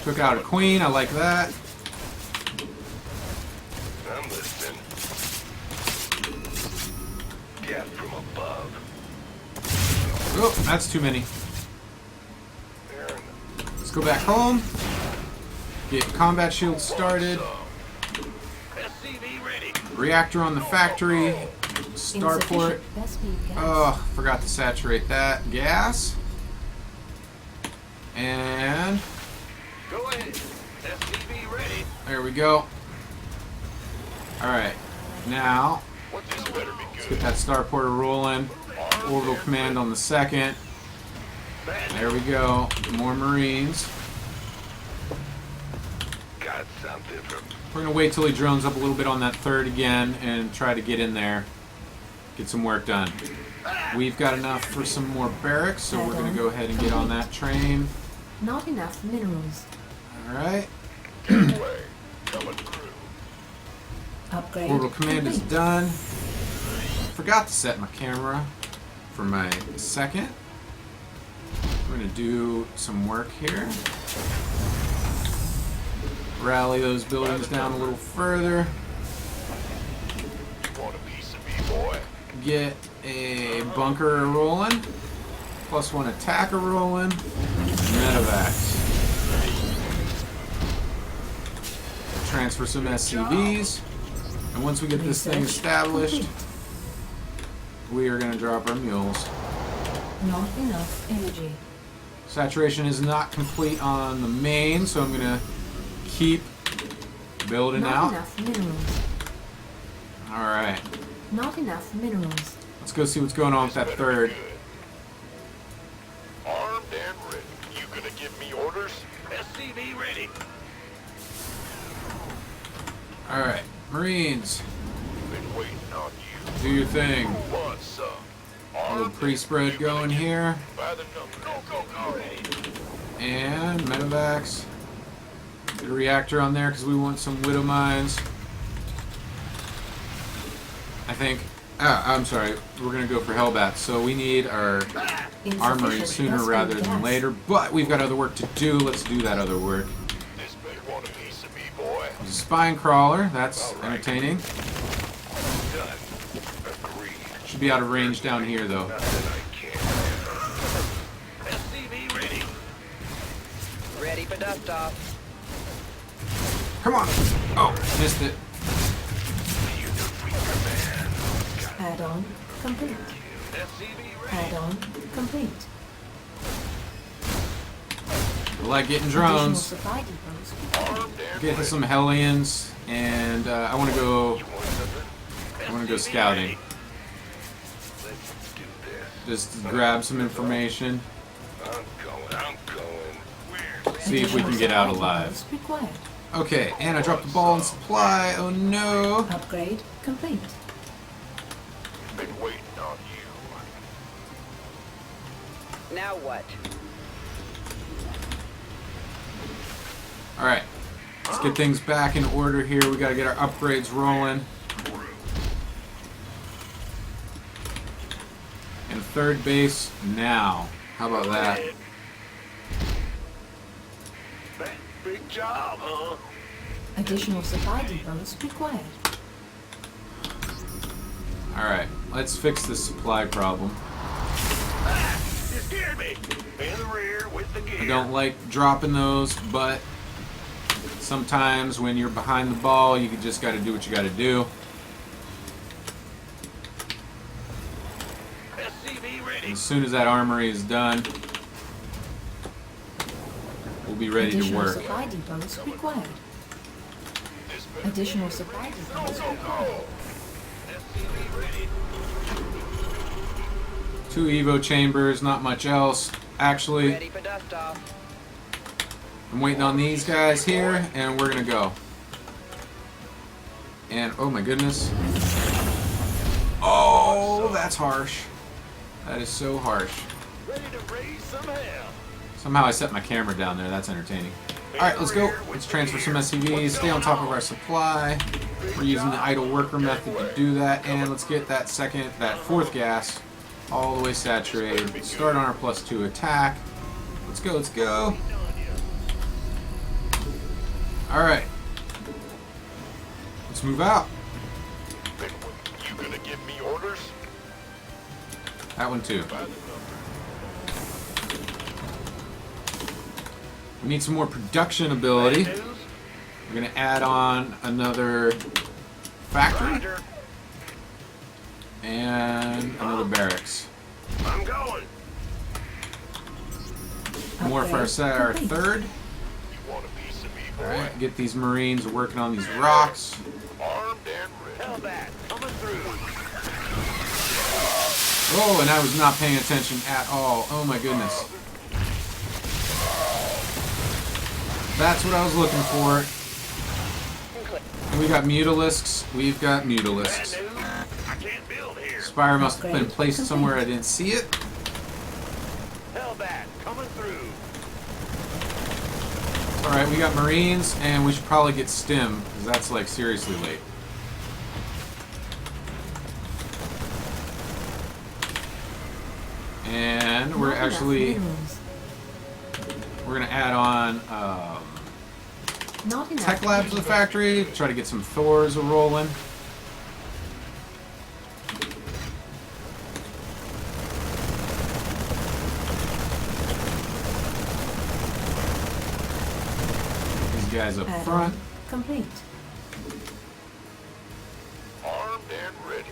Took out a queen. I like that. I'm listening. Death from above. Oh, that's too many. Let's go back home. Get combat shield started. SCV ready. Reactor on the factory. Starport. Oh, forgot to saturate that. Gas. And Go ahead. SCV ready. there we go. Alright. Now, What this better be let's good. get that starporter rolling. Orbital command on the second. There we go. More Marines. Got something from We're going to wait till he drones up a little bit on that third again and try to get in there. Get some work done. We've got enough for some more barracks, so we're going to go ahead and get on that train. Not enough minerals. Alright. way. Coming through. Upgrade. Orbital command is complete. done. Forgot to set my camera for my second. We're going to do some work here. Rally those buildings down a little further. Want a piece of me, boy? Get a bunker rolling. +1 attacker rolling. Medevacs. Transfer some SCVs. And once we get this thing Research established, complete. we are going to drop our mules. Not enough energy. Saturation is not complete on the main, so I'm going to keep building Not out. enough minerals. Alright. Not enough minerals. Let's go see what's going on with that third. Armed and ready. You gonna give me orders? SCV ready. Alright. Marines, Been waiting on you. do your thing. Who wants some? A little Armed pre-spread going here. by the number. Go. And medevacs. Get a reactor on there because we want some widow mines. I think. I'm sorry. We're gonna go for Hellbats. So we need our armory Insufficient sooner best rather food than gas. later. But we've got other work to do. Let's do that other work. This better want a piece of me, boy. There's a spine crawler. That's entertaining. Done. Agreed. Should be out of range down here though. Nothing I can't handle. SCV ready. Ready for dust off. Come on. Oh, missed it. You defeat your man. Add-on complete. SCV ready. Add-on complete. I like getting Additional drones. supply depots. Armed and Get ready. some Hellions, and I want to go. You want something? I want to go SCV scouting. ready. Let's do this. Just grab some information. I'm going. Where? See if we can get out alive. Depots required. Okay, and I dropped the ball in supply. Oh no. Upgrade complete. Been waiting on you. Now what? Alright. Let's get things back in order here. We gotta get our upgrades rolling. And third base now. How about that? Big job, huh? Additional supply depots required. Alright, let's fix this supply problem. You scared me. In the rear with the gear. I don't like dropping those, but sometimes when you're behind the ball, you just gotta do what you gotta do. SCV ready. As soon as that armory is done, we'll be ready to Additional work. supply depots required. This better Additional supply depots required. SCV ready. 2 Evo chambers, not much else. Actually, Ready for dust off. I'm waiting on these guys here, and we're gonna go. And oh my goodness. Oh, that's harsh. That is so harsh. Ready to raise some hell. Somehow I set my camera down there. That's entertaining. Alright, let's go. Let's transfer some SCVs, stay on top of our supply. We're using the idle worker method to do that, and let's get that fourth gas all the way saturated. Start on our +2 attack. Let's go, let's go. Alright. Let's move out. Big one, you gonna give me orders? That one too. By the number. We need some more production ability. Bad news? We're going to add on another factory Roger. and another barracks. I'm going. More for our Complete. third. You want a piece of me, boy? Alright, get these Marines working on these rocks. Armed and ready. Hell that. Coming through. Oh, and I was not paying attention at all. Oh my goodness. That's what I was looking for. And we got mutalisks. We've got Bad mutalisks. news? I can't build here. Spire must have been placed somewhere I didn't see it. Hell that. Coming through. Alright, we got Marines, and we should probably get Stim, because that's like seriously late. And we're Not enough actually, minerals. we're going to add on Not enough. Tech Lab to the factory, try to get some Thors rolling. These guys up Add-on front. Complete. Armed and ready.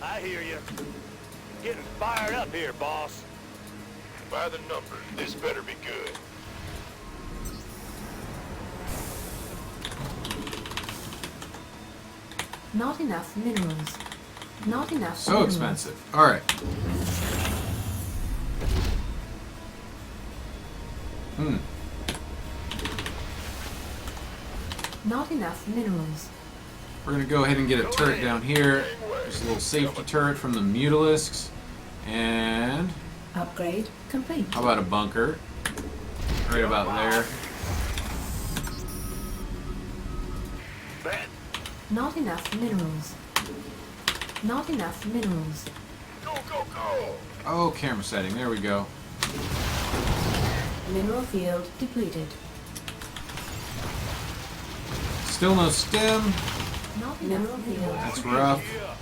I hear you. Getting fired up here, boss. By the numbers, this better be good. Not enough minerals. Not enough So minerals. expensive. Alright. Not enough minerals. We're going to go ahead and get a turret down here. There's a little safety turret from the Mutalisks. And Upgrade complete. how about a bunker? Right about there. Bet. Not enough minerals. Not enough minerals. Go, go, go. Oh, camera setting. There we go. Mineral field depleted. Still no Stim. Not mineral field. That's rough. Yeah.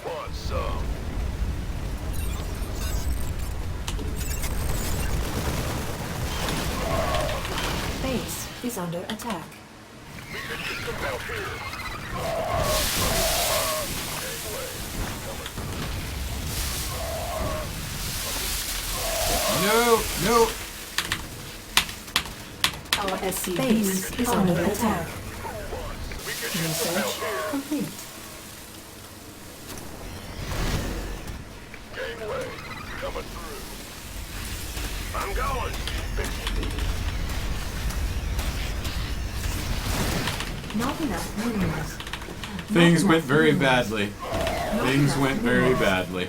Who wants some? Base is under attack. We can get some help here. No, no. Our base is under attack. We can get some help Research here. complete. Gangway. Coming through. I'm going. Not enough minerals. Things Not went enough very minerals. badly. Not Things enough went very minerals. badly.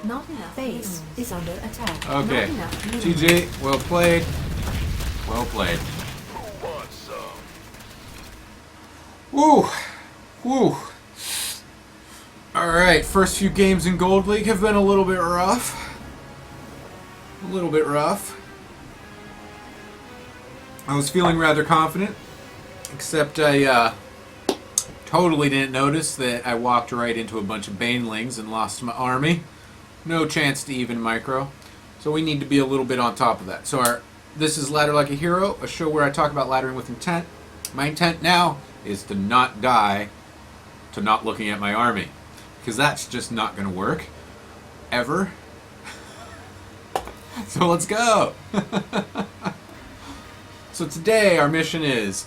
Not enough base is under attack. Okay. Not enough minerals. TJ, well played. Well played. Who wants some? Woo! Woo! Alright, first few games in Gold League have been a little bit rough. A little bit rough. I was feeling rather confident, except I totally didn't notice that I walked right into a bunch of Banelings and lost my army. No chance to even micro. So we need to be a little bit on top of that. So this is Ladder Like a Hero, a show where I talk about laddering with intent. My intent now is to not die to not looking at my army, because that's just not going to work. Ever. So let's go! So today our mission is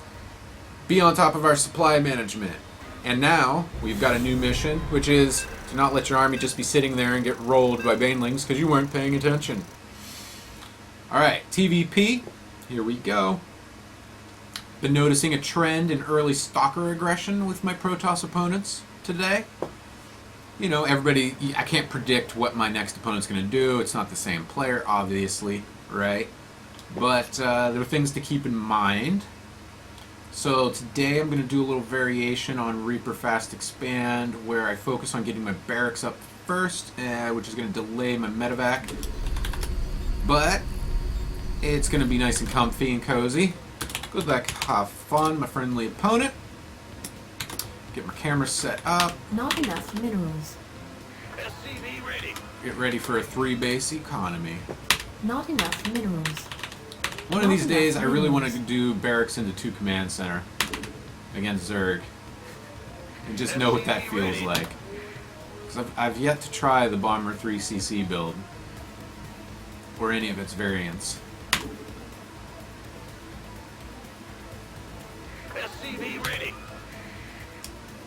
be on top of our supply management. And now we've got a new mission, which is to not let your army just be sitting there and get rolled by Banelings because you weren't paying attention. Alright, TVP, here we go. Been noticing a trend in early stalker aggression with my Protoss opponents today. You know, everybody, I can't predict what my next opponent's going to do. It's not the same player, obviously, right? But there are things to keep in mind. So today I'm going to do a little variation on Reaper Fast Expand, where I focus on getting my barracks up first, which is going to delay my medevac. But It's going to be nice and comfy and cozy. Good luck, have fun, my friendly opponent. Get my camera set up. Not enough minerals. SCV ready. Get ready for a 3-base economy. Not enough minerals. One of these days, I really want to do barracks into 2 command center against Zerg. And just know what that feels like. Because I've yet to try the Bomber 3CC build. Or any of its variants. SCV ready.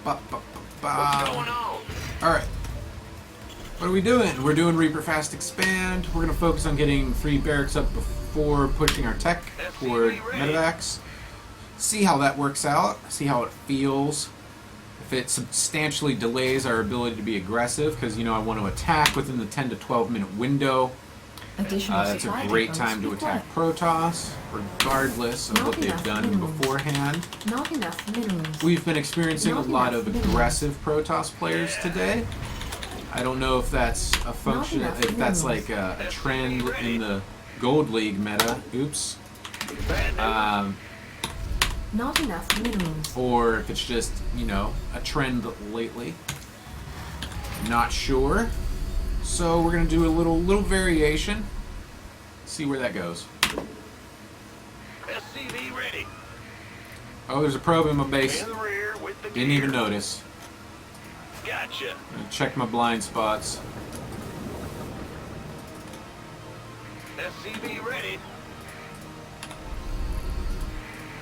Ba, ba, ba, What's going ba. on? Alright. What are we doing? We're doing Reaper Fast Expand. We're going to focus on getting 3 barracks up before pushing our tech toward medevacs. See how that works out. See how it feels. If it substantially delays our ability to be aggressive, because, you know, I want to attack within the 10 to 12 minute window. Additional That's a supply great depots time to required. attack Protoss, regardless of Not what they've enough done minerals. beforehand. Not enough minerals. We've been experiencing Not a lot enough of minerals. aggressive Protoss players today. I don't know if that's a function, enough if that's minerals. like a trend in the Gold League meta, oops, Not enough minerals. or if it's just, you know, a trend lately. Not sure. So we're gonna do a little variation. See where that goes. SCV ready. Oh, there's a probe in my base. In the rear with the Didn't gear. even notice. Gotcha. Check my blind spots. SCV ready.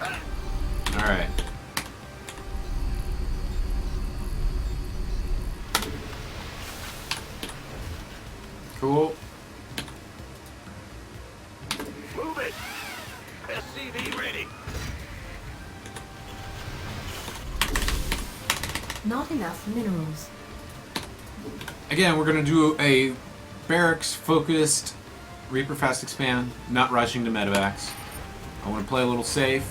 All right. Cool. Move it. SCV ready. Not enough minerals. Again, we're going to do a barracks-focused Reaper Fast Expand, not rushing to medevacs. I want to play a little safe,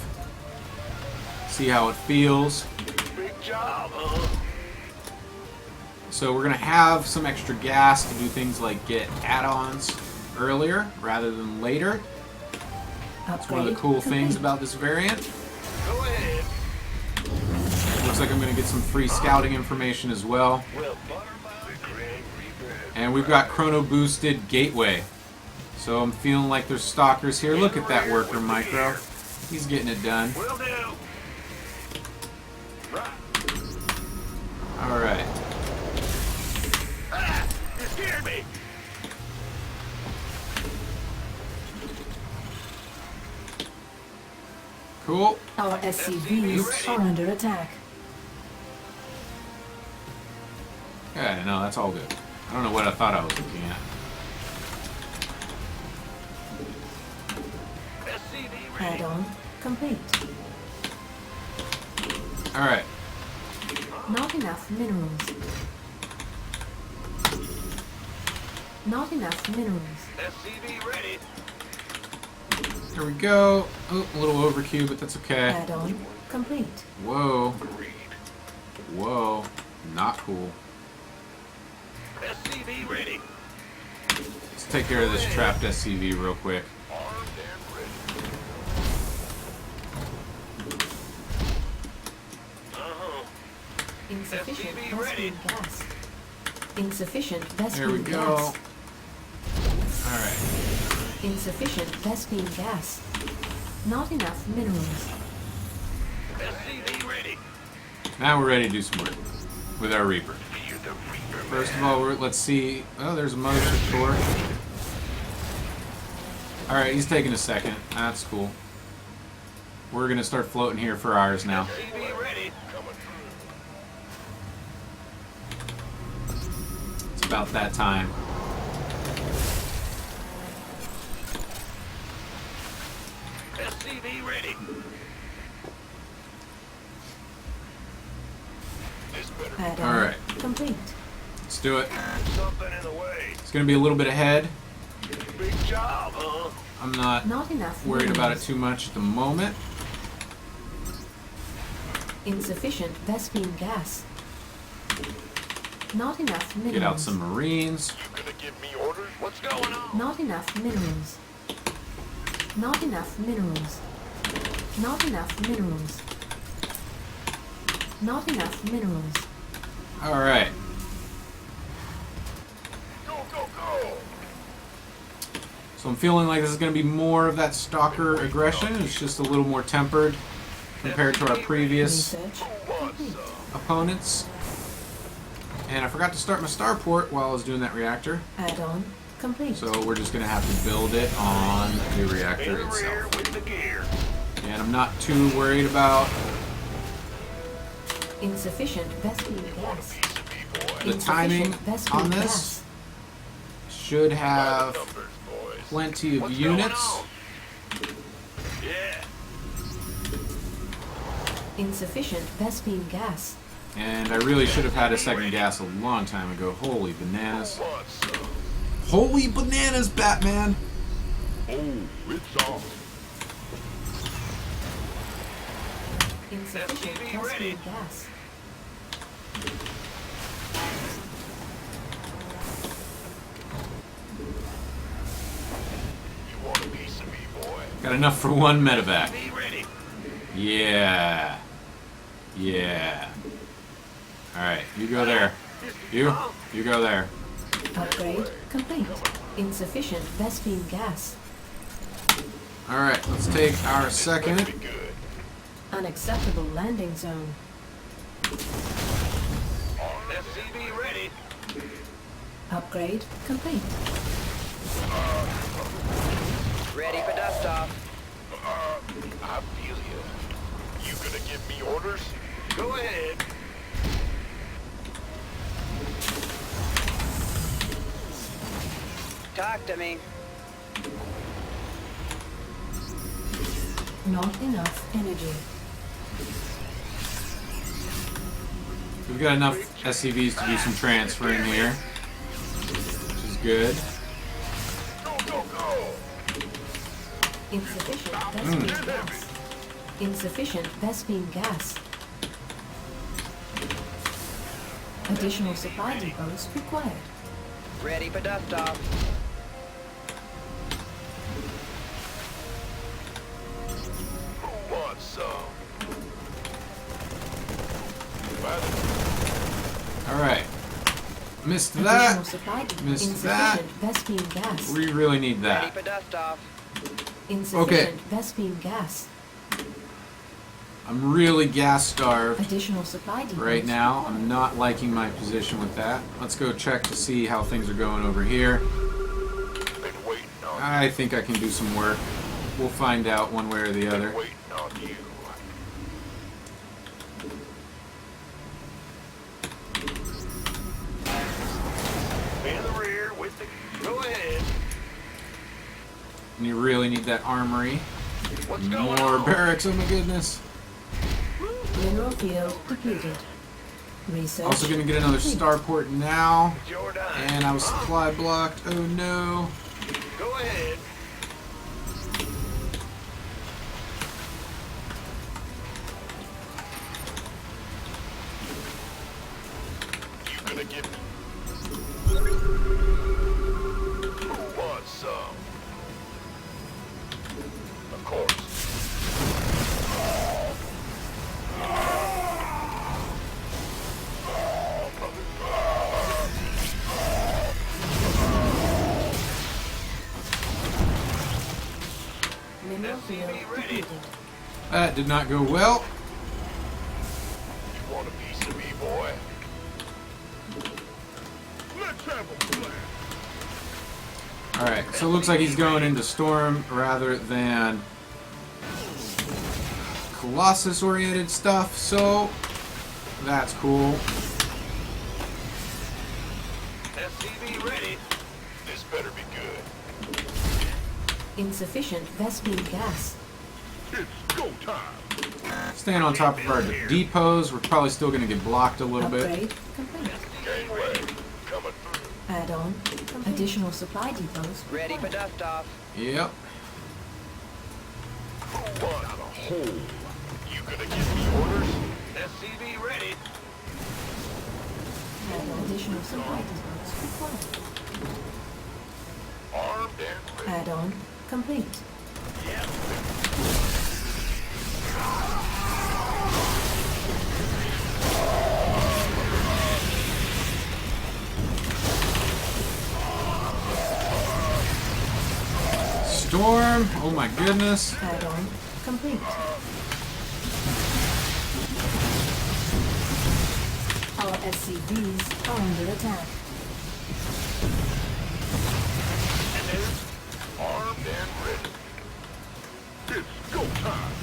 see how it feels. Big job, huh? So we're going to have some extra gas to do things like get add-ons earlier rather than later. It's one of the cool things about this variant. Go ahead. Looks like I'm going to get some free scouting information as well. Well, butterfly, Greg Reaper. And we've got chrono boosted gateway. So I'm feeling like there's stalkers here. Look at that worker micro. He's getting it done. Will do. Right. Alright. Ah, you scared me. Cool. Our SCVs are under attack. Yeah, no, that's all good. I don't know what I thought I was looking at. SCV ready. Add-on complete. Alright. Not enough minerals. Not enough minerals. SCV ready. There we go. Oh, a little overqueue, but that's okay. Add-on complete. Whoa. Agreed. Whoa. Not cool. SCV ready. Let's take care of this trapped SCV real quick. Armed and ready. Uh-huh. Insufficient SCV ready. Vespene gas. Insufficient Vespene There we go. gas. Alright. Insufficient Vespene gas. Not enough minerals. SCV ready. Now we're ready to do some work with our Reaper. You're the Reaper. First of all, let's see. Oh, there's a mothership core. Alright, he's taking a second. That's cool. We're going to start floating here for ours now. SCV ready. Coming through. It's about that time. SCV ready. This better Add-on Alright. complete. Let's do it. something in the way. It's going to be a little bit ahead. Big job, huh? I'm not Not enough worried about it minerals. too much at the moment. Insufficient Vespene gas. Not enough minerals. Get out some Marines. You gonna give me orders? What's going on? Not enough minerals. Not enough minerals. Not enough minerals. Not enough minerals. Alright. Go, go, go! So I'm feeling like this is going to be more of that stalker aggression. It's just a little more tempered compared to our previous Research Who wants complete. some? opponents. And I forgot to start my starport while I was doing that reactor. Add-on complete. So we're just going to have to build it on the In reactor the rear itself. with the gear. And I'm not too worried about Insufficient Vespene gas. Piece of me, boy. the timing Insufficient on Vespene this. gas. Should By the have numbers, boys. plenty of What's going units. on? Yeah. Insufficient Vespene gas. And I really should have had a second gas a long time ago. Holy bananas. Who wants some? Holy bananas, Batman! Oh, it's on. Insufficient SCV ready. Vespene gas. You want a piece of me, boy? Got enough for one medevac. Be ready. Yeah. Yeah. Alright, you go there. You go there. Upgrade complete. Insufficient Vespene gas. Alright, let's take our Better second. be good. Unacceptable landing zone. SCV ready. Upgrade complete. Ready for dust off. I feel you. You gonna give me orders? Go ahead. Talk to me. Not enough energy. We've got enough SCVs to do some transferring here, which is good. Go, go, go. Insufficient Vespene gas. Insufficient Vespene gas. Additional supply depots required. Ready for dust off. Who wants some? By the Alright. Missed Additional that. supply depots. Missed that. Insufficient Vespene gas. We really need Ready that. for dust off. Insufficient Vespene gas. I'm really gas starved Additional supply depots right now. required. I'm not liking my position with that. Let's go check to see how things are going over here. been waiting on I think I can do some work. We'll find out one way or the you. other. Been waiting on you. In the rear with the. Go ahead. And you really need that armory. What's going More on? barracks, oh my goodness. Mineral field depleted. Research. Also gonna get another starport now. It's your dime. And I was supply blocked. Oh no. Go ahead. You gonna give me? Who wants some? Of course. Mineral field ready. depleted. That did not go well. You want a piece of me, boy? Let's have a plan. Alright, so it looks like he's going into Storm rather than Colossus oriented stuff, so that's cool. SCV ready. This better be good. Insufficient Vespene gas. It's go time. Staying on top of our depots, we're probably still going to get blocked a little bit. Upgrade complete. Gangway coming through. Add-on. Additional supply depots. Ready for dust off. Yep. Who wants a hole? You gonna give me orders? SCV ready. Add-on. Additional supply depots required. Armed and ready. Add-on complete. Storm! Oh my goodness. Add-on complete. Our SCVs are under attack. Armed and ready. It's go time.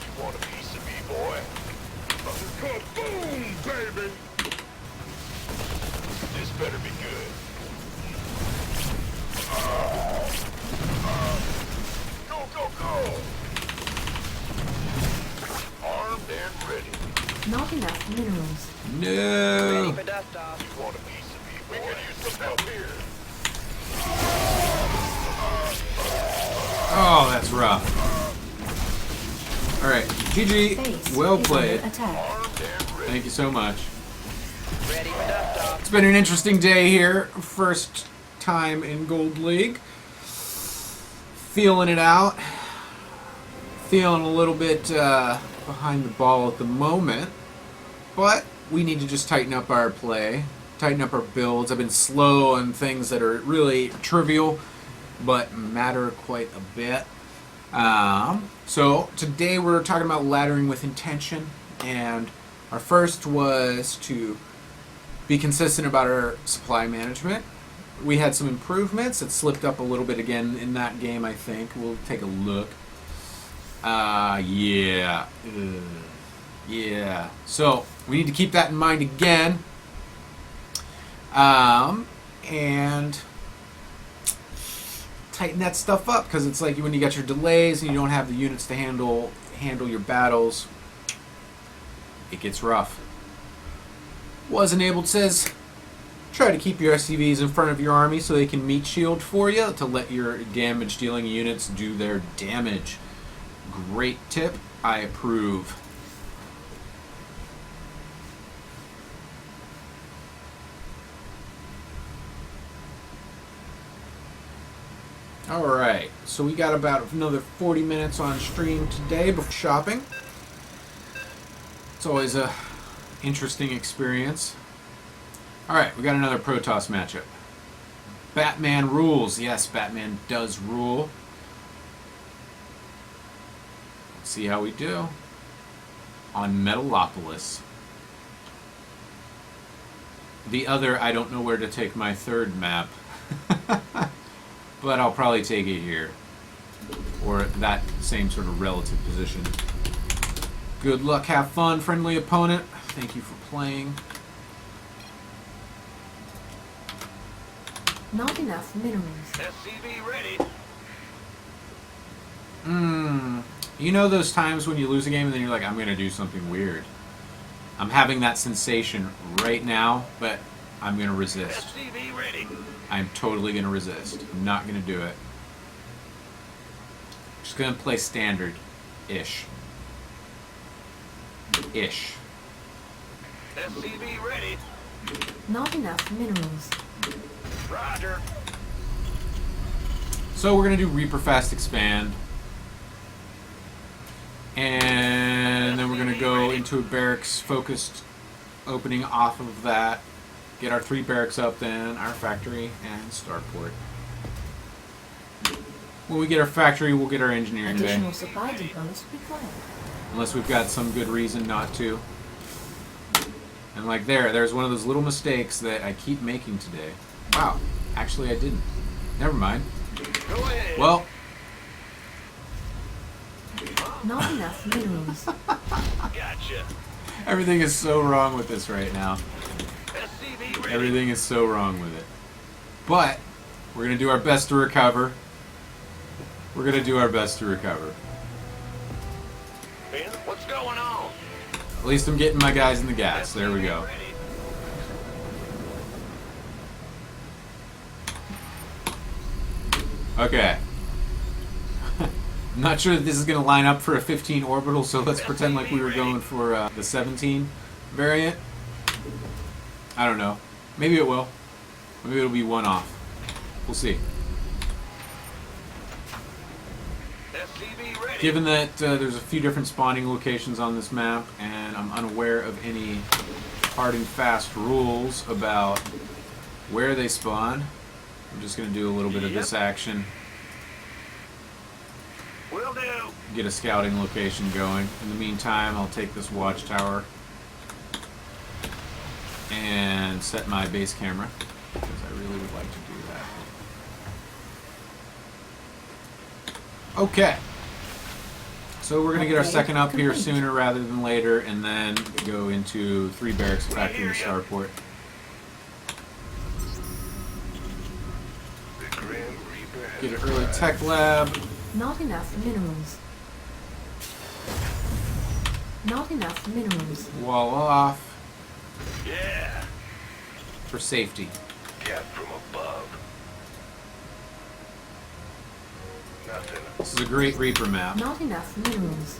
You want a piece of me, boy? Kaboom, baby! This better be good. Go, go, go! Armed and ready. Not enough minerals. Ready No! for dust off. You want a piece of me, boy? We could use some help here. Oh, that's rough. Alright, GG. Base Well is played. under attack. Armed and ready. Thank you so much. Ready for dust off. It's been an interesting day here. First time in Gold League. Feeling it out. Feeling a little bit behind the ball at the moment. But we need to just tighten up our play. Tighten up our builds. I've been slow on things that are really trivial, but matter quite a bit. So today we're talking about laddering with intention. And our first was to be consistent about our supply management. We had some improvements. It slipped up a little bit again in that game, I think. We'll take a look. Yeah. Yeah. So, we need to keep that in mind again. And tighten that stuff up, because it's like when you got your delays and you don't have the units to handle your battles, it gets rough. Was Enabled says, try to keep your SCVs in front of your army so they can meat shield for you to let your damage dealing units do their damage. Great tip. I approve. Alright, so we got about another 40 minutes on stream today before shopping. It's always a interesting experience. Alright, we got another Protoss matchup. Batman rules. Yes, Batman does rule. Let's see how we do on Metalopolis. The other, I don't know where to take my third map. But I'll probably take it here. Or that same sort of relative position. Good luck, have fun, friendly opponent. Thank you for playing. Not enough minerals. SCV ready. You know those times when you lose a game and then you're like, I'm going to do something weird. I'm having that sensation right now, but I'm going to resist. SCV ready. I'm totally going to resist. I'm not going to do it. Just going to play standard-ish. Ish. SCV ready. Not enough minerals. Roger. So we're going to do Reaper Fast Expand. And then we're going to go into a barracks focused opening off of that. Get our 3 barracks up, then our factory and starport. When we get our factory, we'll get our engineering bay. Additional supply depots required. Unless we've got some good reason not to. And like there's one of those little mistakes that I keep making today. Wow, actually I didn't. Never mind. Go ahead. Well, Not enough minerals. Gotcha. everything is so wrong with this right now. SCV ready. Everything is so wrong with it. But we're going to do our best to recover. We're going to do our best to recover. Ben, what's going on? At least I'm getting my guys in the gas. There we go. Ready. Okay. I'm not sure that this is going to line up for a 15 orbital, so let's pretend like we were going for the 17 variant. I don't know. Maybe it will. Maybe it'll be one off. We'll see. SCV ready. Given that there's a few different spawning locations on this map, and I'm unaware of any hard and fast rules about where they spawn, I'm just going to do a little bit of this action. Will do. Get a scouting location going. In the meantime, I'll take this watchtower and set my base camera, because I really would like to do that. Okay. So we're going to get our second up here sooner rather than later, and then go into 3 barracks factory in the starport. The Grim Reaper has Get an early tech lab. Not enough minerals. Not enough minerals. Wall off Yeah. for safety. Cat from above. Nothing. This is a great Reaper map. Not enough minerals.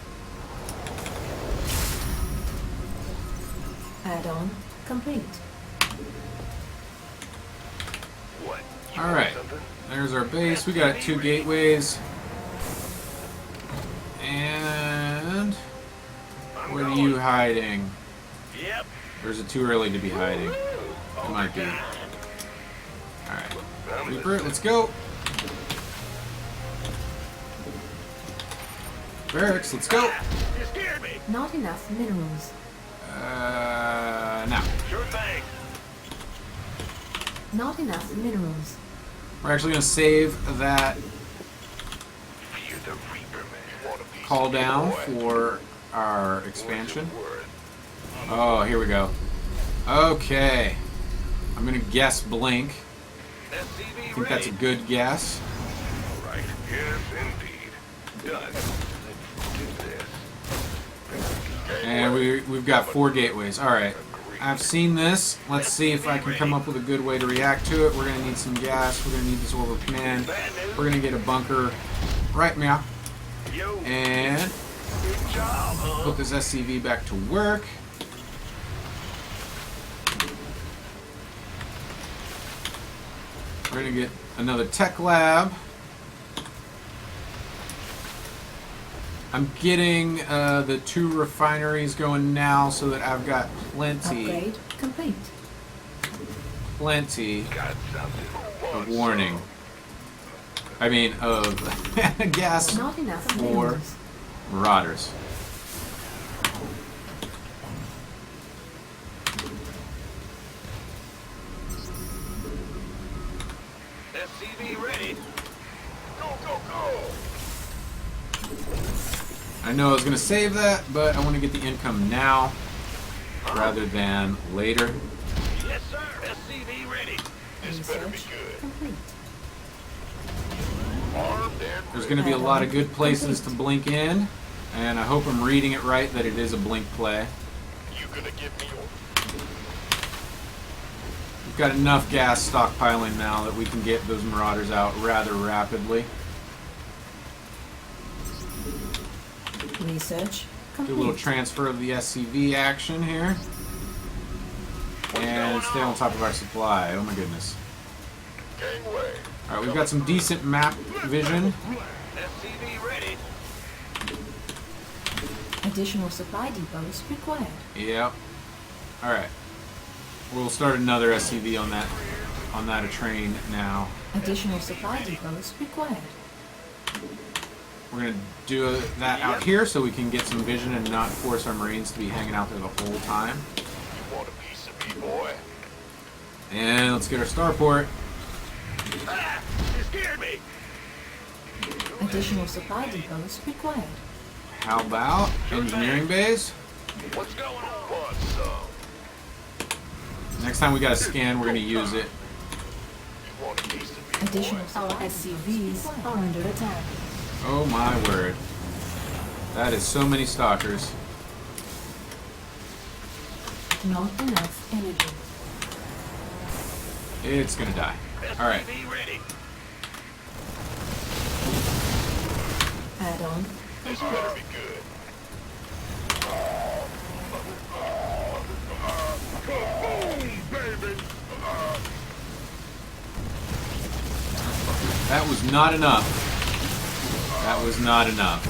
Add-on complete. What? You All want right. something? There's our base. We got 2 gateways. And I'm what are going. you hiding? Yep. Or is it too early to be hiding? It Oh, might be. God. Alright. I'm Reaper, listening. let's go. Barracks, let's go. You scared me. Not enough minerals. Now. Sure thing. Not enough minerals. We're actually going to save that Fear the Reaper, man. Want a piece call of me, down boy? for our expansion. What's it worth? Oh, here we go. Okay. I'm going to guess blink. SCV I think that's a ready. good guess. All right. Yes, indeed. Done. Let's do this. And we've got 4 gateways. Alright. I've seen this. Let's see if I can come up with a good way to react to it. We're going to need some gas. We're going to need this orbital command. We're going to get a bunker right now. Yo, And good job, huh? put this SCV back to work. We're going to get another tech lab. I'm getting the 2 refineries going now so that I've got plenty Upgrade complete. Got something. of warning. I mean, of gas Not enough for minerals. marauders. SCV ready. Go, go, go. I know I was going to save that, but I want to get the income now rather than later. Yes, sir. SCV ready. This better be Research good. complete. Armed and There's going to be a lot of good places to blink in, and I hope I'm reading it right that it is a blink play. you gonna give me your... We've got enough gas stockpiling now that we can get those marauders out rather rapidly. Research Do a little complete. transfer of the SCV action here. And stay on top of our supply. Oh my goodness. Gangway. Alright, we've got some decent map vision. SCV ready. Additional supply depots required. Yep. Alright. We'll start another SCV on that train now. Additional supply depots required. We're going to do that out here so we can get some vision and not force our Marines to be hanging out there the whole time. You want a piece of me, boy? And let's get our starport. Ah! You scared me. Additional supply depots required. How about engineering bays? What's going on? Want some? Next time we got a scan, we're going to use it. You want a piece of me, Additional boy? supply SCVs are under attack. Oh my word. That is so many stalkers. Not enough energy. It's going to die. Alright. SCV ready. Add-on This better be good. Kaboom, baby! That was not enough. That was not enough.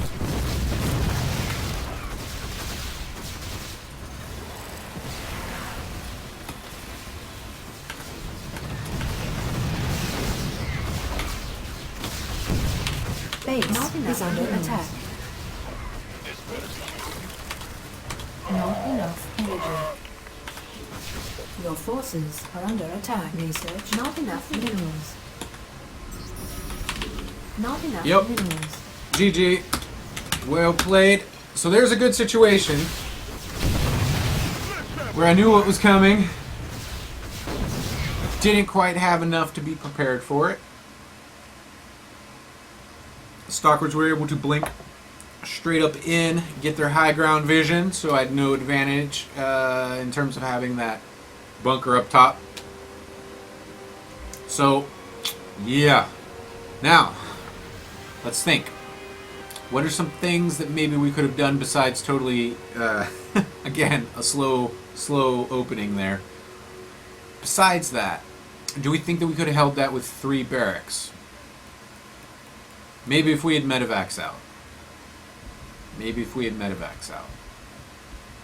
Base is under attack. This better Not enough energy. Your forces are under attack. Research. Not enough minerals. Not enough Yep. minerals. GG. Well played. So there's a good situation where I knew what was coming. Didn't quite have enough to be prepared for it. Stalkers were able to blink straight up in, get their high ground vision, so I had no advantage in terms of having that bunker up top. So, yeah. Now, let's think. What are some things that maybe we could have done besides totally, again, a slow opening there? Besides that, do we think that we could have held that with 3 barracks? Maybe if we had medevacs out. Maybe if we had medevacs out.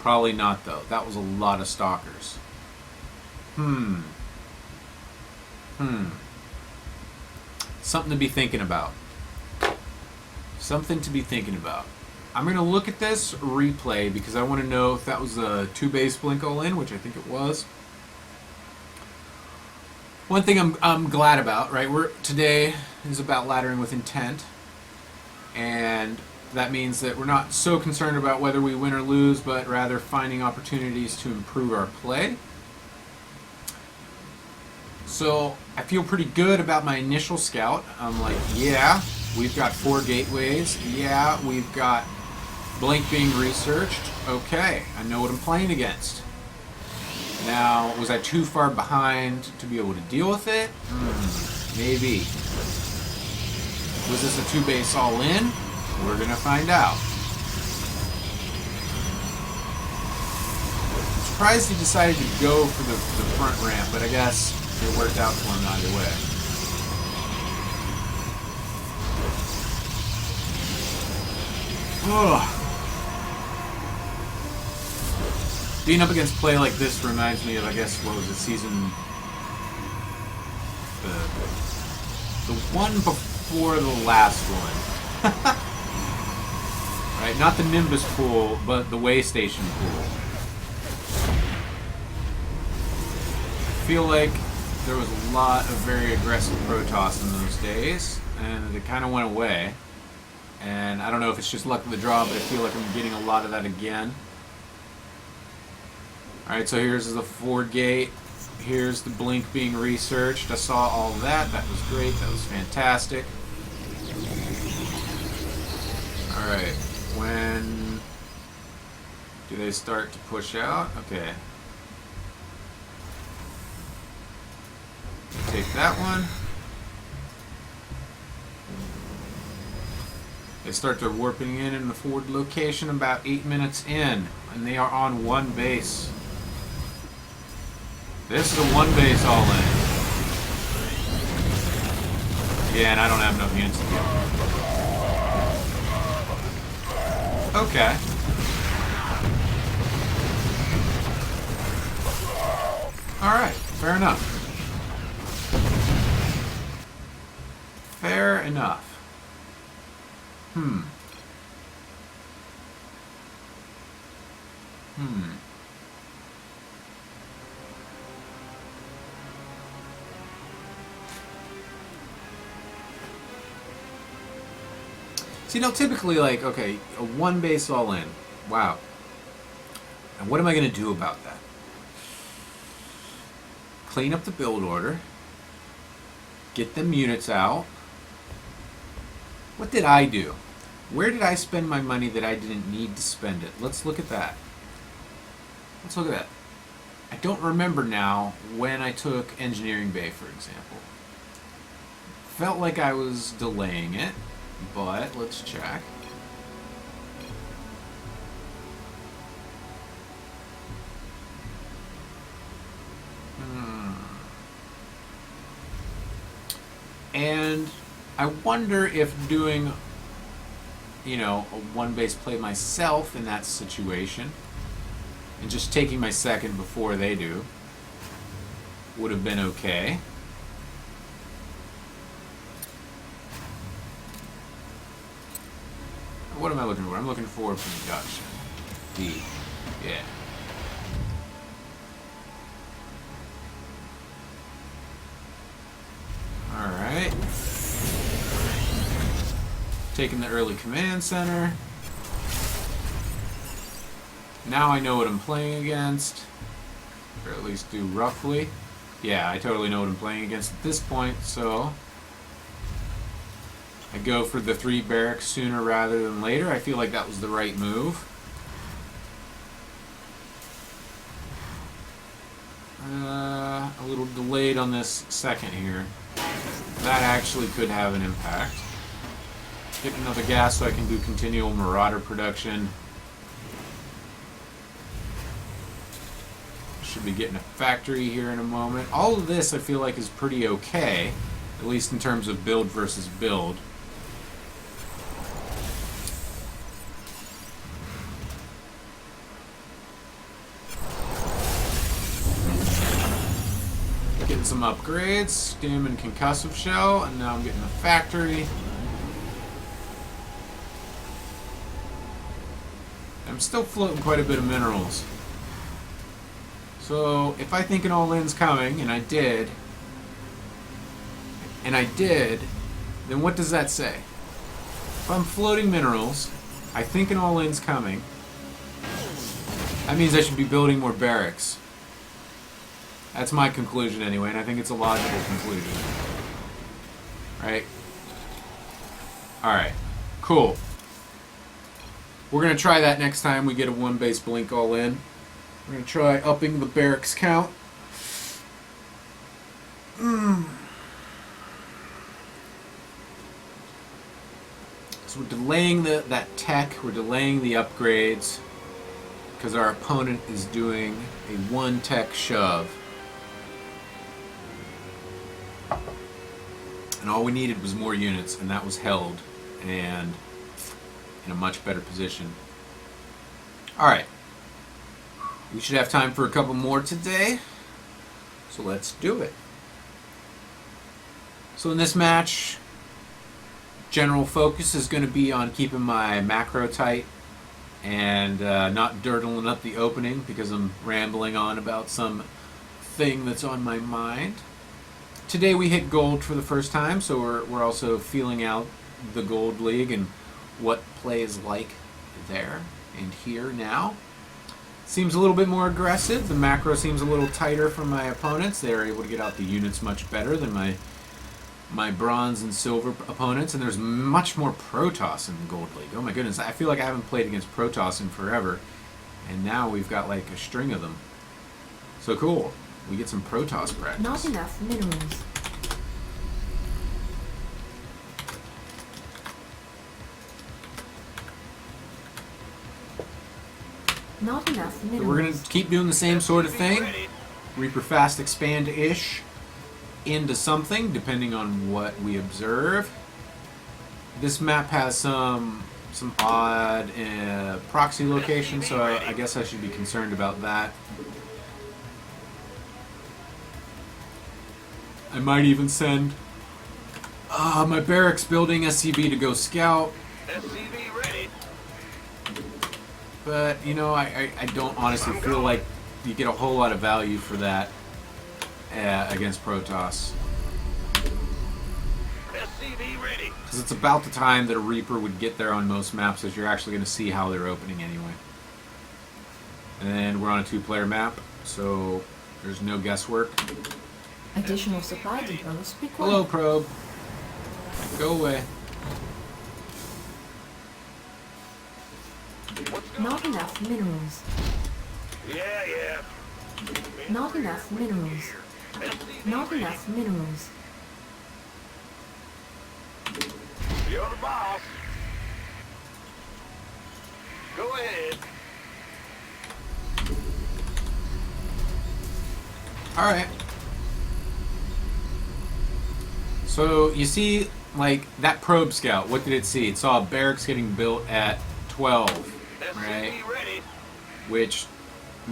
Probably not, though. That was a lot of stalkers. Something to be thinking about. Something to be thinking about. I'm going to look at this replay because I want to know if that was a 2 base blink all in, which I think it was. One thing I'm glad about, right? Today is about laddering with intent. And that means that we're not so concerned about whether we win or lose, but rather finding opportunities to improve our play. So I feel pretty good about my initial scout. I'm like, yeah, we've got 4 gateways. Yeah, we've got blink being researched. Okay, I know what I'm playing against. Now, was I too far behind to be able to deal with it? Maybe. Was this a 2 base all in? We're gonna find out. I'm surprised he decided to go for the front ramp, but I guess it worked out for him either way. Ugh. Being up against play like this reminds me of, I guess, what was it, season... The one before the last one. Right, not the Nimbus pool, but the way station pool. I feel like there was a lot of very aggressive Protoss in those days, and it kind of went away. And I don't know if it's just luck of the draw, but I feel like I'm getting a lot of that again. Alright, so here's the forward gate. Here's the blink being researched. I saw all that. That was great. That was fantastic. Alright, when do they start to push out? Okay. Take that one. They start their warping in the forward location about 8 minutes in, and they are on 1 base. This is a 1 base all in. Yeah, and I don't have enough units to do. Okay. Alright, fair enough. Fair enough. See, now typically, like, okay, a 1 base all in. Wow. And what am I going to do about that? Clean up the build order. Get them units out. What did I do? Where did I spend my money that I didn't need to spend it? Let's look at that. Let's look at that. I don't remember now when I took Engineering Bay, for example. Felt like I was delaying it, but let's check. And I wonder if doing you know, a one base play myself in that situation, and just taking my second before they do would have been okay. What am I looking for? I'm looking for production. D. Yeah. Alright. Taking the early command center. Now I know what I'm playing against. Or at least do roughly. Yeah, I totally know what I'm playing against at this point, so I go for the 3 barracks sooner rather than later. I feel like that was the right move. A little delayed on this second here. That actually could have an impact. Get another gas so I can do continual Marauder production. Should be getting a factory here in a moment. All of this I feel like is pretty okay, at least in terms of build versus build. Getting some upgrades, stim and concussive shell, and now I'm getting a factory. I'm still floating quite a bit of minerals. So if I think an all-in's coming, and I did, then what does that say? If I'm floating minerals, I think an all-in's coming, that means I should be building more barracks. That's my conclusion anyway, and I think it's a logical conclusion. Right? Alright. Cool. We're going to try that next time we get a 1 base blink all in. We're going to try upping the barracks count. So we're delaying that tech, we're delaying the upgrades, because our opponent is doing a 1 tech shove. And all we needed was more units, and that was held, and in a much better position. Alright. We should have time for a couple more today, so let's do it. So in this match, general focus is going to be on keeping my macro tight and not dirtling up the opening because I'm rambling on about some thing that's on my mind. Today we hit gold for the first time, so we're also feeling out the gold league and what play is like there and here now. Seems a little bit more aggressive. The macro seems a little tighter for my opponents. They're able to get out the units much better than my bronze and silver opponents, and there's much more Protoss in the gold league. Oh my goodness, I feel like I haven't played against Protoss in forever, and now we've got like a string of them. So cool. We get some Protoss practice. Not enough minerals. Not enough minerals. We're going to keep doing the same sort of thing. Reaper fast expand-ish into something, depending on what we observe. This map has some odd proxy locations, so I guess I should be concerned about that. I might even send my barracks building SCV to go scout. SCV ready. But, you know, I don't honestly feel like you get a whole lot of value for that against Protoss. SCV ready. Because it's about the time that a Reaper would get there on most maps, as you're actually going to see how they're opening anyway. And we're on a 2-player map, so there's no guesswork. Additional supply depots required. Hello, probe. Go away. Not enough minerals. Yeah. Not enough minerals. Not enough minerals. You're the boss. Go ahead. Alright. So, you see like, that probe scout, what did it see? It saw barracks getting built at 12, right? SCV ready. Which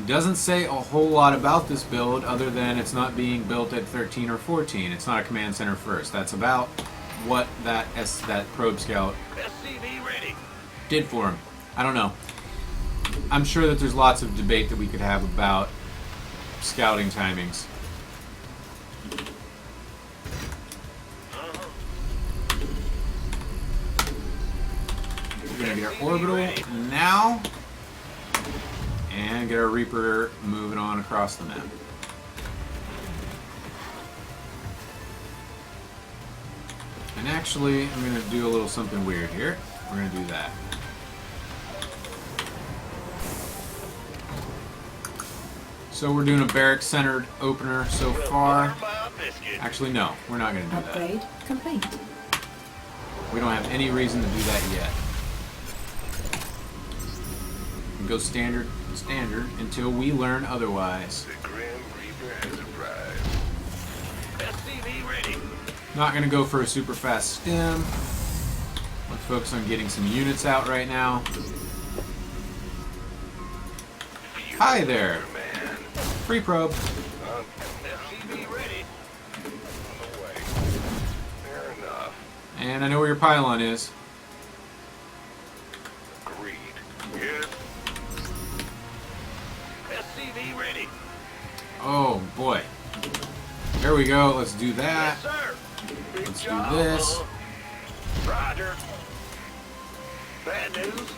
doesn't say a whole lot about this build other than it's not being built at 13 or 14. It's not a command center first. That's about what that probe scout SCV ready. did for him. I don't know. I'm sure that there's lots of debate that we could have about scouting timings. We're gonna get our orbital now and get our Reaper moving on across the map. And actually, I'm gonna do a little something weird here. We're gonna do that. So we're doing a barrack-centered opener so far. Actually, no, we're not gonna do that. Upgrade complete. We don't have any reason to do that yet. We go standard until we learn otherwise. The Grim Reaper has arrived. SCV ready. Not gonna go for a super fast stim. Let's focus on getting some units out right now. Hi there. Free probe. SCV ready. On the way. Fair enough. And I know where your pylon is. Agreed. Yes. SCV ready. Oh boy. There we go. Let's do that. Yes, sir. Big Let's do job, this. Bubba. Roger. Bad news.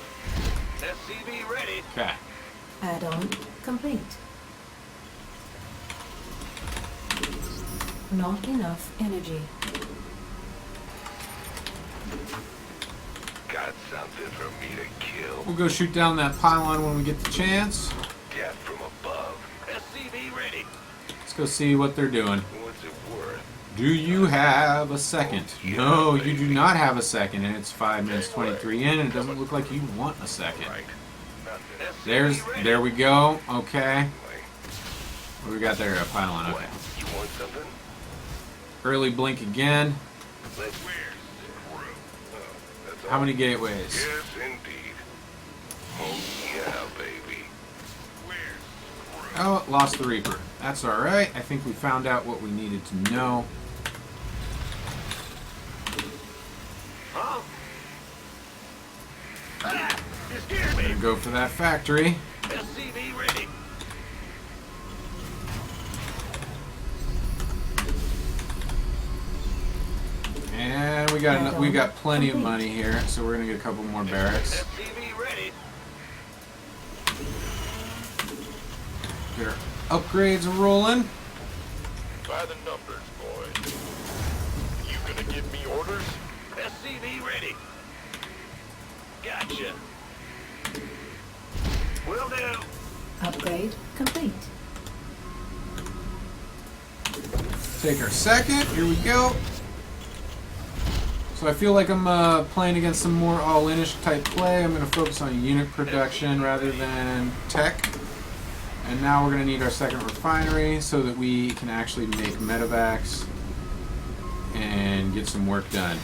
SCV ready. Okay. Add-on complete. Not enough energy. Got something for me to kill. We'll go shoot down that pylon when we get the chance. Death from above. SCV ready. Let's go see what they're doing. What's it worth? Do you have a second? No, you do not have a second, and it's 5 minutes 23 in, and it doesn't look like you want a second. Right. Nothing. There we go. Okay. What do we got there? A pylon. Okay. You want something? Early blink again. Where's the crew? That's How all. many gateways? Yes, indeed. Oh, yeah, baby. Where's the crew? Oh, lost the Reaper. That's alright. I think we found out what we needed to know. Huh? Ah! You scared me! Gonna go for that factory. SCV ready. And we got plenty of money here, so we're gonna get a couple more barracks. SCV ready. Get our upgrades rolling. By the numbers, boys. You gonna give me orders? SCV ready. Gotcha. Will do. Upgrade complete. Take our second. Here we go. So I feel like I'm playing against some more all-in-ish type play. I'm going to focus on unit production rather than tech. And now we're going to need our second refinery so that we can actually make medevacs and get some work done.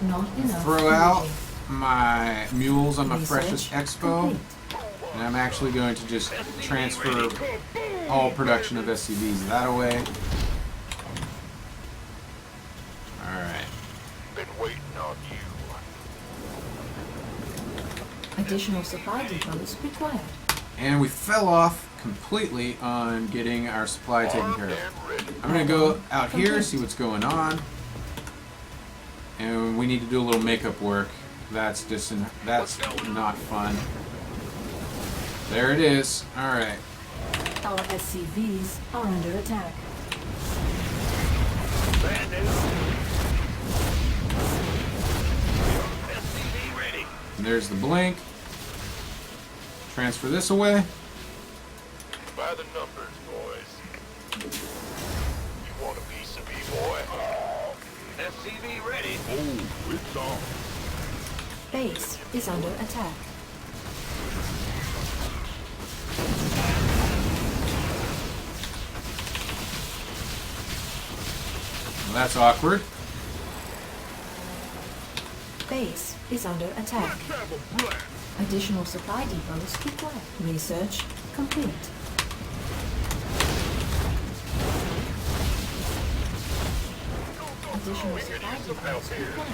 Not enough Throw out energy. my mules on my Research Precious Expo. complete. And I'm actually going to just transfer all production of SCVs that away. Alright. Been waiting on you. Additional supply depots required. And we fell off completely on getting our supply taken care of. And ready. I'm going to go out here, see what's going on. And we need to do a little makeup work. That's not fun. There it is. Alright. Our SCVs are under attack. Bad news. SCV ready. And there's the blink. Transfer this away. By the numbers, boys. You want a piece of me, boy? SCV ready. Oh, it's on. Base is under attack. Well, that's awkward. Base is under attack. Additional supply depots required. Research complete. Additional supply depots required.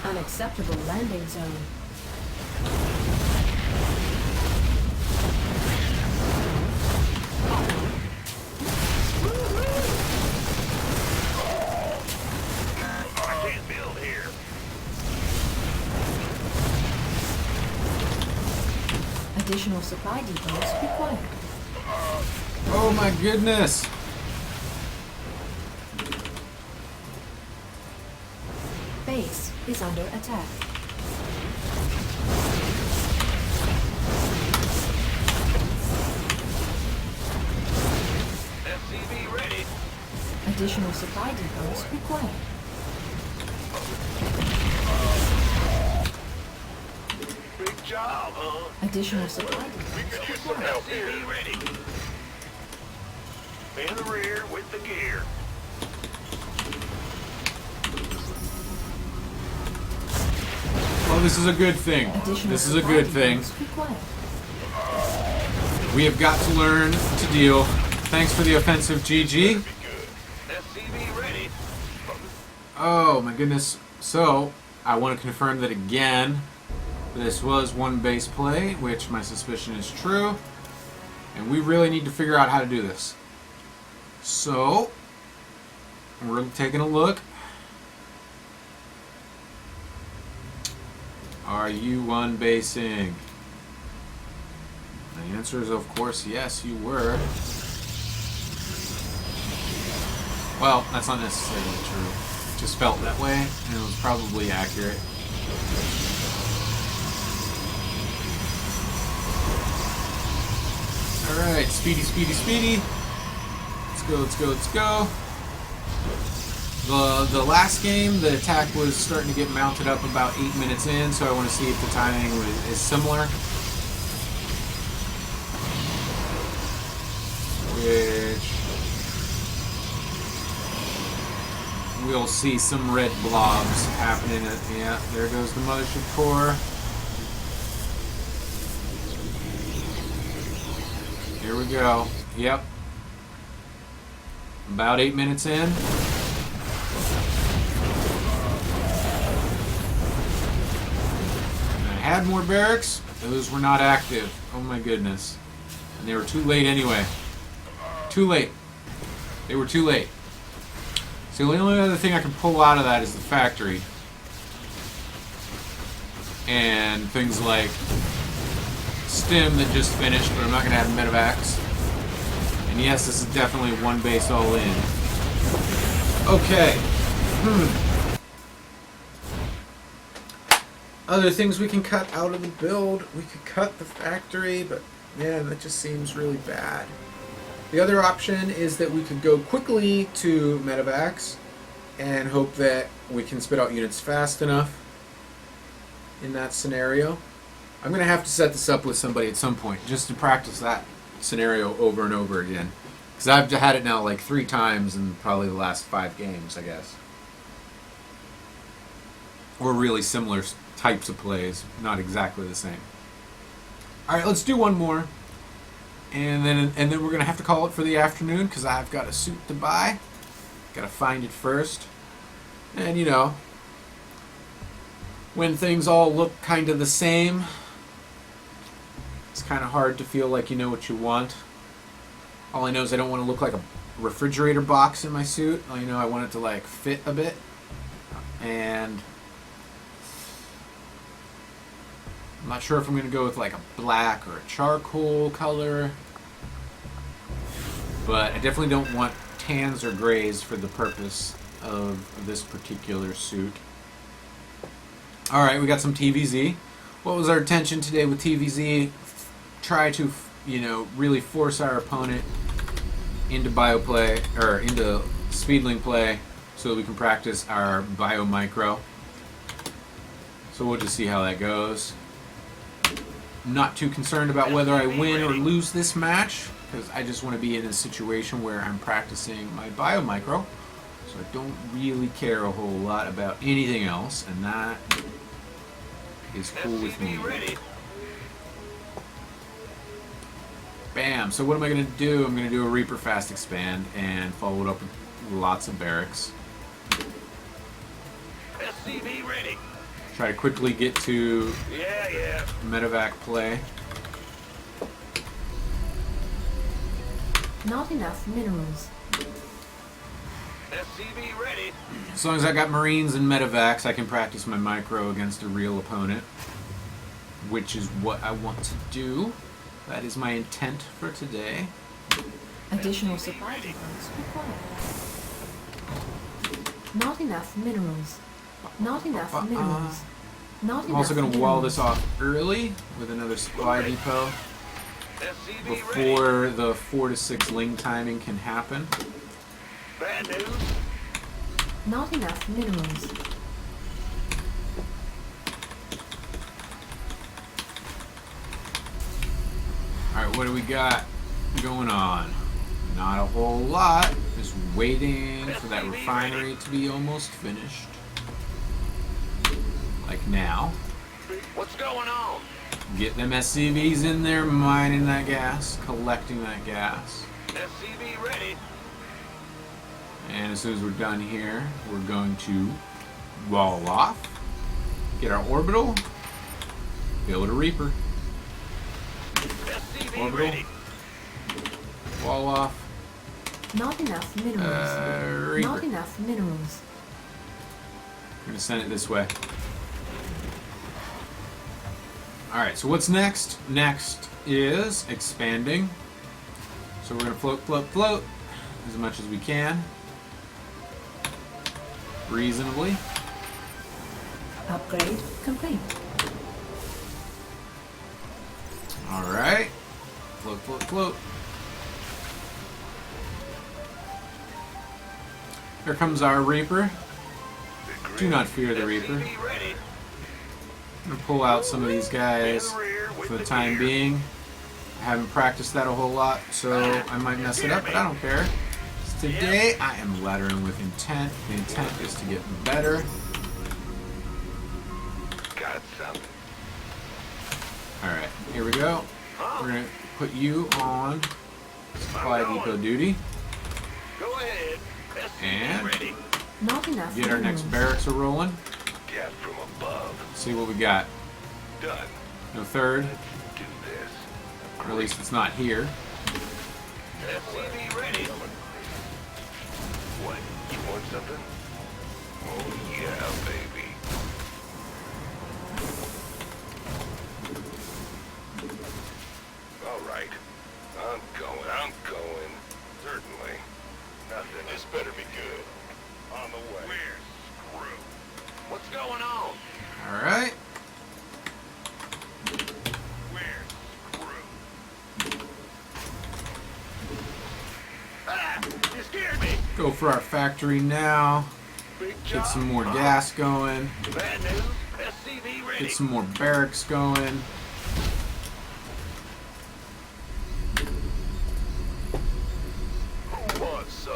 Unacceptable landing zone. I can't build here. Additional supply depots required. Oh my goodness! Base is under attack. SCV ready. Additional supply depots required. Big job, huh? Additional supply We depots could use some required. help here. SCV ready. In the rear with the gear. Well, this is a good thing. Additional This is a supply good thing. depots required. We have got to learn to deal. Thanks for the offensive, GG. Be good. SCV ready. Oh my goodness. So, I want to confirm that again. This was one base play, which my suspicion is true. And we really need to figure out how to do this. So, we're taking a look. Are you one basing? The answer is, of course, yes, you were. Well, that's not necessarily true. It just felt that way, and it was probably accurate. Alright, speedy, speedy, speedy. Let's go, let's go, let's go. The last game, the attack was starting to get mounted up about 8 minutes in, so I want to see if the timing is similar. Which we'll see some red blobs happening. Yeah, there goes the mothership core. Here we go. Yep. About 8 minutes in. Had more barracks, those were not active. Oh my goodness. And they were too late anyway. Too late. They were too late. So the only other thing I can pull out of that is the factory. And things like Stim that just finished, but I'm not going to have medevacs. And yes, this is definitely one base all in. Okay. Other things we can cut out of the build. We could cut the factory, but man, that just seems really bad. The other option is that we could go quickly to medevacs and hope that we can spit out units fast enough in that scenario. I'm going to have to set this up with somebody at some point just to practice that scenario over and over again. Because I've had it now like 3 times in probably the last 5 games, I guess. Or really similar types of plays, not exactly the same. Alright, let's do one more. And then we're going to have to call it for the afternoon because I've got a suit to buy. Got to find it first. And you know, when things all look kind of the same, it's kind of hard to feel like you know what you want. All I know is I don't want to look like a refrigerator box in my suit. All you know, I want it to like fit a bit. And I'm not sure if I'm going to go with like a black or a charcoal color. But I definitely don't want tans or grays for the purpose of this particular suit. Alright, we got some TVZ. What was our intention today with TVZ? try to, you know, really force our opponent into bio play or into speedling play so that we can practice our bio micro. So we'll just see how that goes. Not too concerned about whether I win or lose this match, because I just want to be in a situation where I'm practicing my bio micro. So I don't really care a whole lot about anything else, and that is cool with me. Bam! So what am I going to do? I'm going to do a Reaper fast expand and follow it up with lots of barracks. SCV ready. Try to quickly get to medevac play. Not enough minerals. SCV ready. As long as I got Marines and medevacs, I can practice my micro against a real opponent, which is what I want to do. That is my intent for today. Additional supply depots required. Not enough minerals. Not enough minerals. Not I'm enough also going to wall minerals. this off early with another supply depot SCV ready. before the 4 to 6 ling timing can happen. Bad news. Not enough minerals. Alright, what do we got going on? Not a whole lot. Just waiting for that refinery to be almost finished. Like now. What's going on? Get them SCVs in there, mining that gas, collecting that gas. SCV ready. And as soon as we're done here, we're going to wall off, get our orbital, build a Reaper. SCV Orbital. ready. Wall off, Not enough minerals. Reaper. Not enough minerals. I'm going to send it this way. Alright, so what's next? Next is expanding. So we're going to float, float, float as much as we can. Reasonably. Upgrade complete. Alright. Float, float, float. Here comes our Reaper. Do not fear the Reaper. SCV ready. I'm going to pull out some of these guys for the time being. I haven't practiced that a whole lot, so I might mess it up, but I don't care. So today, I am laddering with intent. The intent is to get better. Got something. Alright, here we go. We're going to put you on supply depot duty. Go ahead. SCV And ready. Not enough get our next minerals. barracks a rolling. Gas from above. See what we got. Done. No third, Do this. or at least it's not here. SCV ready. What? You want something? Oh yeah, baby. All right. I'm going. Certainly. Nothing. This better be good. On the way. We're screwed. What's going on? Alright. We're screwed. Ah! You scared me! Go for our factory now. Big Get job. some more gas going. Bad news. SCV ready. Get some more barracks going. Who wants some?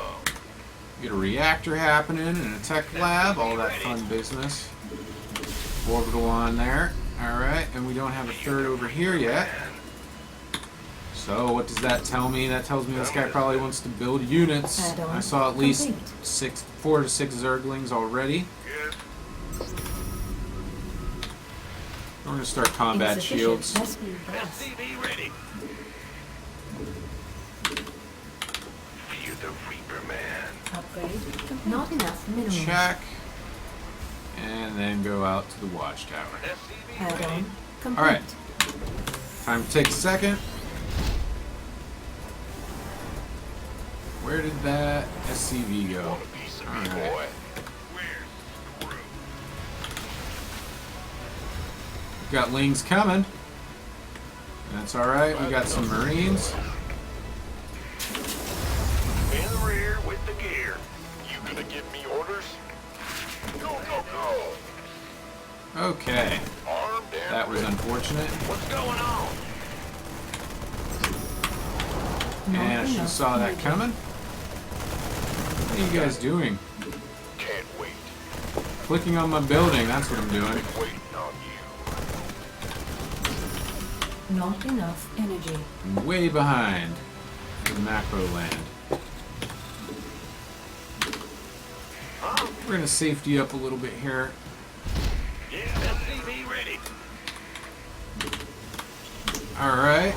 Get a reactor happening and a tech lab, all that fun business. Orbital on there. Alright, and we don't have a third over here yet. So what does that tell me? That tells me this guy probably wants to build units. Add-on I saw at least complete. 4 to 6 Zerglings already. Yes. We're going to start combat Insufficient shields. rescue gas. SCV ready. Fear the Reaper Man. Upgrade complete. Not enough minerals. Check. And then go out to the watchtower. SCV ready. Add-on complete. Alright. Time to take a second. Where did that SCV go? Want a piece of me, Alright. boy? We're screwed. Got Lings coming. That's alright. We got some Marines. In the rear with the gear. You gonna give me orders? Go, go, go! Okay. Armed and That was ready. unfortunate. What's going on? Not And I should have enough saw that energy. coming. What are you guys doing? Can't wait. Clicking on my building, that's what I'm doing. Waiting on you. Not enough energy. I'm way behind the macro land. We're gonna safety up a little bit here. Yeah, SCV ready. Alright.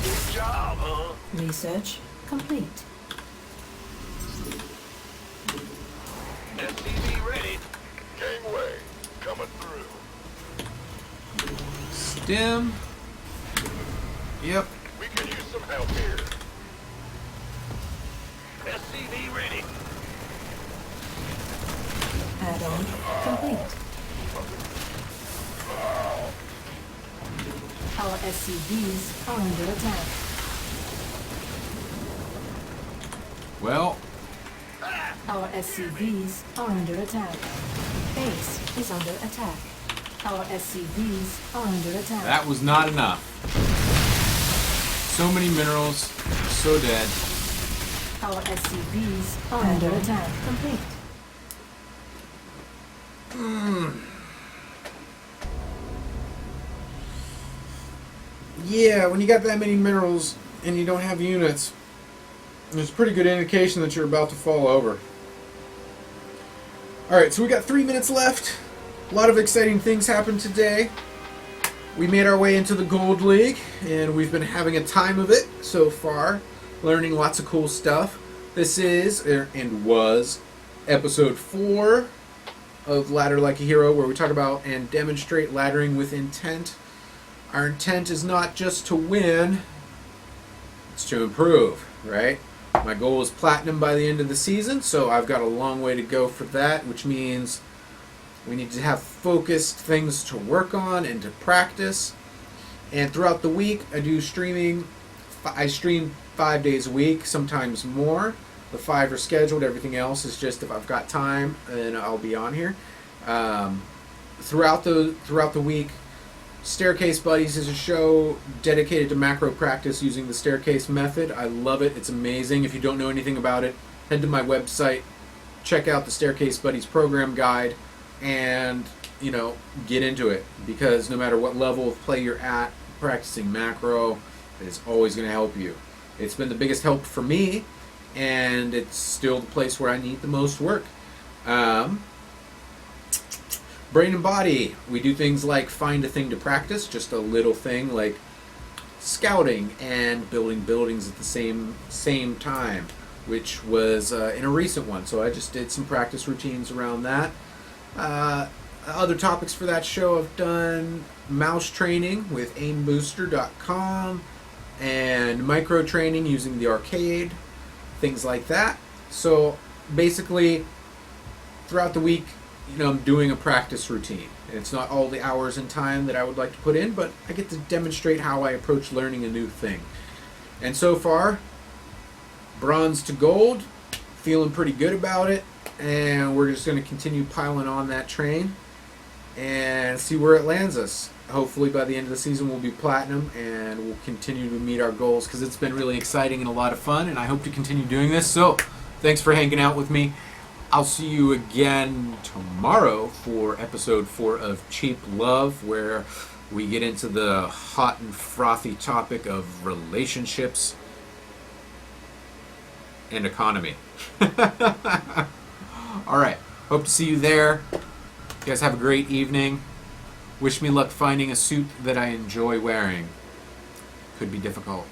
Good job, huh? Research complete. SCV ready. Gangway coming through. Stim. Yep. We can use some help here. SCV ready. Add-on complete. Our SCVs are under attack. Well, Our SCVs are under attack. Base is under attack. Our SCVs are under attack. that was not enough. So many minerals, so dead. Our SCVs are under attack. Complete. Yeah, when you got that many minerals and you don't have units, there's a pretty good indication that you're about to fall over. Alright, so we got 3 minutes left. A lot of exciting things happened today. We made our way into the Gold League, and we've been having a time of it so far, learning lots of cool stuff. This is, and was, episode 4 of Ladder Like a Hero, where we talk about and demonstrate laddering with intent. Our intent is not just to win, it's to improve, right? My goal is platinum by the end of the season, so I've got a long way to go for that, which means we need to have focused things to work on and to practice. And throughout the week, I do streaming. I stream 5 days a week, sometimes more. The 5 are scheduled. Everything else is just if I've got time, then I'll be on here. Throughout the week, Staircase Buddies is a show dedicated to macro practice using the staircase method. I love it. It's amazing. If you don't know anything about it, head to my website, check out the Staircase Buddies program guide, and, you know, get into it. Because no matter what level of play you're at, practicing macro is always going to help you. It's been the biggest help for me, and it's still the place where I need the most work. Brain and body, we do things like find a thing to practice, just a little thing like scouting and building buildings at the same time, which was in a recent one. So I just did some practice routines around that. Other topics for that show, I've done mouse training with aimbooster.com and micro training using the arcade, things like that. So basically, throughout the week, you know, I'm doing a practice routine. And it's not all the hours and time that I would like to put in, but I get to demonstrate how I approach learning a new thing. And so far, bronze to gold, feeling pretty good about it. And we're just going to continue piling on that train and see where it lands us. Hopefully by the end of the season we'll be platinum and we'll continue to meet our goals, because it's been really exciting and a lot of fun, and I hope to continue doing this. So thanks for hanging out with me. I'll see you again tomorrow for episode 4 of Cheap Love, where we get into the hot and frothy topic of relationships and economy. Alright, hope to see you there. You guys have a great evening. Wish me luck finding a suit that I enjoy wearing. Could be difficult.